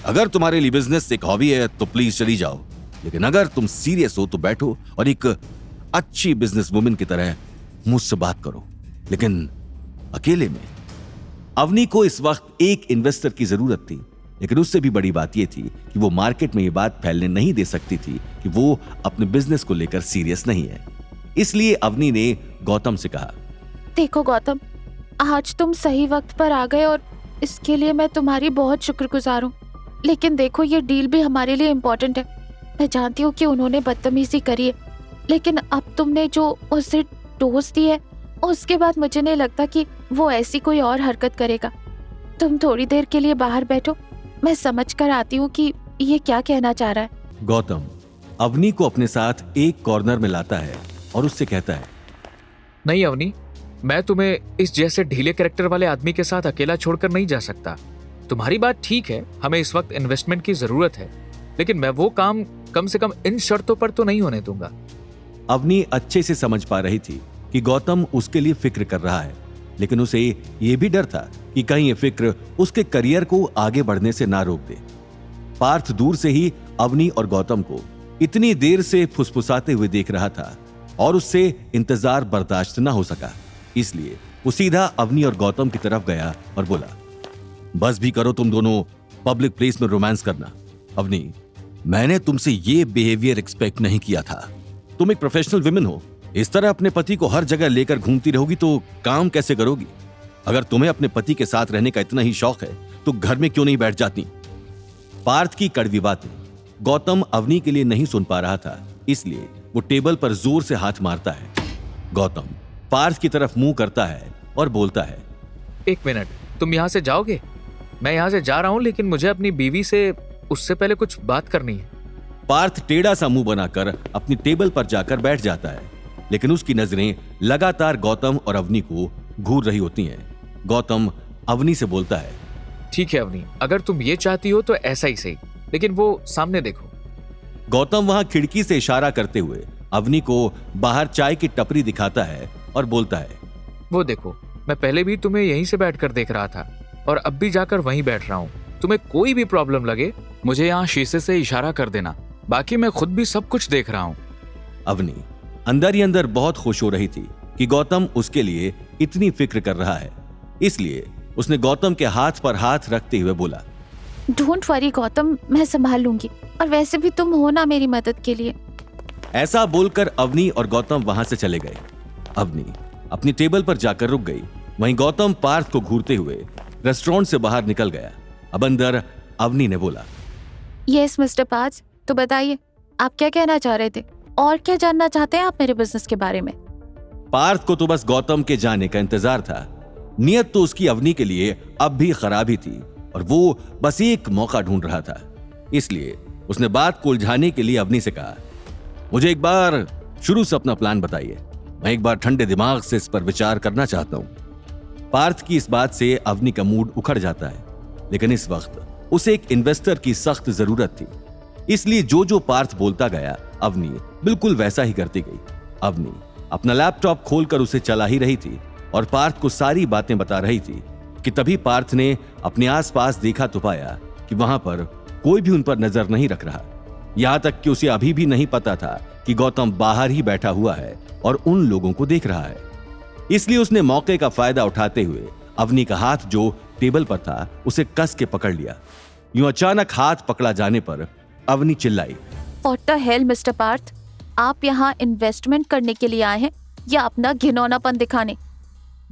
अगर तुम्हारे लिए बिजनेस एक हॉबी है तो प्लीज चली जाओ, लेकिन अगर तुम सीरियस हो तो बैठो और एक अच्छी बिजनेस वुमेन की तरह मुझसे बात करो, लेकिन अकेले में। अवनी को इस वक्त एक इन्वेस्टर की जरूरत थी, लेकिन उससे भी बड़ी बात यह थी कि वो मार्केट में ये बात फैलने नहीं दे सकती थी कि वो अपने बिजनेस को लेकर सीरियस नहीं है। इसलिए अवनी ने गौतम से कहा, देखो गौतम, आज तुम सही वक्त पर आ गए और इसके लिए मैं तुम्हारी बहुत शुक्रगुजार हूँ। लेकिन देखो, ये डील भी हमारे लिए इम्पोर्टेंट है। मैं जानती हूँ कि उन्होंने बदतमीजी करी है, लेकिन अब तुमने जो उसे डोज दी है उसके बाद मुझे नहीं लगता कि वो ऐसी कोई और हरकत करेगा। तुम थोड़ी देर के लिए बाहर बैठो, मैं समझ कर आती हूँ कि ये क्या कहना चाह रहा है। गौतम अवनी को अपने साथ एक कॉर्नर में लाता है और उससे कहता है, नहीं अवनी, मैं तुम्हें इस जैसे ढीले कैरेक्टर वाले आदमी के साथ अकेला छोड़कर नहीं जा सकता। तुम्हारी बात ठीक है, हमें इस वक्त इन्वेस्टमेंट की जरूरत है, लेकिन मैं वो काम कम से कम इन शर्तों पर तो नहीं होने दूंगा। अवनी अच्छे से समझ पा रही थी कि गौतम उसके लिए फिक्र कर रहा है, लेकिन उसे यह भी डर था कि कहीं ये फिक्र उसके करियर को आगे बढ़ने से ना रोक दे। पार्थ दूर से ही अवनी और गौतम को इतनी देर से फुसफुसाते हुए देख रहा था और उससे इंतजार बर्दाश्त ना हो सका। इसलिए वो सीधा अवनी और गौतम की तरफ गया और बोला, बस भी करो तुम दोनों पब्लिक प्लेस में रोमांस करना। अवनी, मैंने तुमसे ये बिहेवियर एक्सपेक्ट नहीं किया था। तुम एक प्रोफेशनल विमेन हो, इस तरह अपने पति को हर जगह लेकर घूमती रहोगी तो काम कैसे करोगी? अगर तुम्हें अपने पति के साथ रहने का इतना ही शौक है तो घर में क्यों नहीं बैठ जाती? पार्थ की कड़वी बातें गौतम अवनी के लिए नहीं सुन पा रहा था, इसलिए वो टेबल पर जोर से हाथ मारता है। गौतम पार्थ की तरफ मुंह करता है और बोलता है, एक मिनट, तुम यहाँ से जाओगे? मैं यहाँ से जा रहा हूँ, लेकिन मुझे अपनी बीवी से उससे पहले कुछ बात करनी है। पार्थ टेढ़ा सा मुंह बनाकर अपनी टेबल पर जाकर बैठ जाता है, लेकिन उसकी नजरें लगातार गौतम और अवनी को घूर रही होती हैं। गौतम अवनी से बोलता है, ठीक है अवनी, अगर तुम ये चाहती हो तो ऐसा ही सही, लेकिन वो सामने देखो। गौतम वहां खिड़की से इशारा करते हुए अवनी को बाहर चाय की टपरी दिखाता है और बोलता है, वो देखो, मैं पहले भी तुम्हें यहीं से बैठकर देख रहा था और अब भी जाकर वहीं बैठ रहा हूँ। तुम्हें कोई भी प्रॉब्लम लगे मुझे यहाँ शीशे से इशारा कर देना, बाकी मैं खुद भी सब कुछ देख रहा हूँ। अवनी अंदर ही अंदर बहुत खुश हो रही थी कि गौतम उसके लिए इतनी फिक्र कर रहा है, इसलिए उसने गौतम के हाथ पर हाथ रखते हुए बोला, डोंट वरी गौतम, मैं संभाल लूंगी, और वैसे भी तुम हो ना मेरी मदद के लिए। ऐसा बोलकर अवनी और गौतम वहां से चले गए। अवनी अपनी टेबल पर जाकर रुक गई, वहीं गौतम पार्थ को घूरते हुए रेस्टोरेंट से बाहर निकल गया। अब अंदर अवनी ने बोला, यस मिस्टर पार्थ, तो बताइए आप क्या कहना चाह रहे थे और क्या जानना चाहते हैं आप मेरे बिजनेस के बारे में? पार्थ को तो बस गौतम के जाने का इंतजार था। नियत तो उसकी अवनी के लिए अब भी खराब ही थी और वो बस एक मौका ढूंढ रहा था, इसलिए उसने बात को उलझाने के लिए अवनी से कहा, मुझे एक बार शुरू से अपना प्लान बताइए, मैं एक बार ठंडे दिमाग से इस पर विचार करना चाहता हूं। पार्थ की इस बात से अवनी का मूड उखड़ जाता है, लेकिन इस वक्त उसे एक इन्वेस्टर की सख्त जरूरत थी, इसलिए जो जो पार्थ बोलता गया अवनी बिल्कुल वैसा ही करती गई। अवनी अपना लैपटॉप खोलकर उसे चला ही रही थी और पार्थ को सारी बातें बता रही थी कि तभी पार्थ ने अपने आसपास देखा तो पाया कि वहां पर कोई भी उन पर नजर नहीं रख रहा। यहां तक कि उसे अभी भी नहीं पता था कि गौतम बाहर ही बैठा हुआ है और उन लोगों को देख रहा है। इसलिए उसने मौके का फायदा उठाते हुए अवनी का हाथ जो टेबल पर था उसे कस के पकड़ लिया। यूं अचानक हाथ पकड़ा जाने पर अवनी चिल्लाई, what the hell mister Parth, आप यहाँ इन्वेस्टमेंट करने के लिए आए हैं या अपना घिनौनापन दिखाने?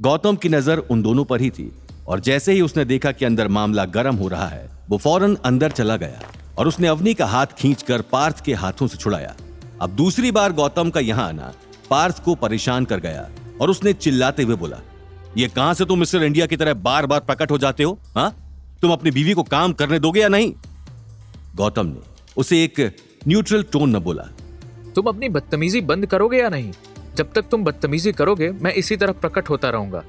गौतम की नजर उन दोनों पर ही थी और जैसे ही उसने देखा कि अंदर मामला गर्म हो रहा है, वो फौरन अंदर चला गया और उसने अवनी का हाथ खींचकर पार्थ के हाथों से छुड़ाया। अब दूसरी बार गौतम का यहां आना पार्थ को परेशान कर गया और उसने चिल्लाते हुए बोला, ये कहां से तुम मिस्टर इंडिया की तरह बार बार प्रकट हो जाते हो? हाँ, तुम अपनी बीवी को काम करने दोगे या नहीं? गौतम ने उसे एक न्यूट्रल टोन में बोला, तुम अपनी बदतमीजी बंद करोगे या नहीं? जब तक तुम बदतमीजी करोगे मैं इसी तरह प्रकट होता रहूंगा।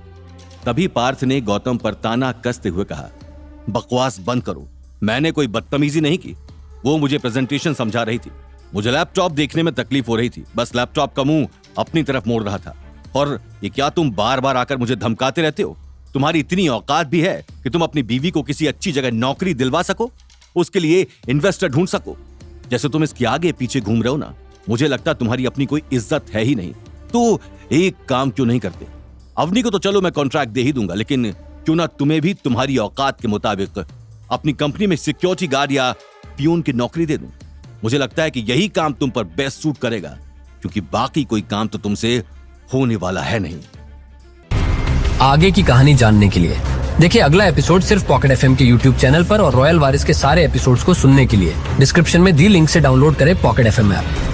तभी पार्थ ने गौतम पर ताना कसते हुए कहा, बकवास बंद करो, मैंने कोई बदतमीजी नहीं की। वो मुझे प्रेजेंटेशन समझा रही थी, मुझे लैपटॉप देखने में तकलीफ हो रही थी, बस लैपटॉप का मुंह अपनी तरफ मोड़ रहा था। और ये क्या तुम बार बार आकर मुझे धमकाते रहते हो? तुम्हारी इतनी औकात भी है कि तुम अपनी बीवी को किसी अच्छी जगह नौकरी दिलवा सको? उसके लिए इन्वेस्टर ढूंढ सको। जैसे तुम इसके आगे पीछे घूम रहे हो ना, मुझे लगता तुम्हारी अपनी कोई इज्जत है ही नहीं। तो एक काम क्यों नहीं करते? अवनी को तो चलो मैं कॉन्ट्रैक्ट दे ही दूंगा, लेकिन क्यों ना तुम्हें भी तुम्हारी औकात के मुताबिक अपनी कंपनी में सिक्योरिटी गार्ड या पियून की नौकरी दे दूं। मुझे लगता है कि यही काम तुम पर बेस्ट सूट करेगा, क्योंकि बाकी कोई काम तो तुमसे होने वाला है नहीं। आगे की कहानी जानने के लिए देखिए अगला एपिसोड सिर्फ पॉकेट एफएम के यूट्यूब चैनल पर, और रॉयल वारिस के सारे एपिसोड्स को सुनने के लिए डिस्क्रिप्शन में दी लिंक से डाउनलोड करें पॉकेट एफएम ऐप।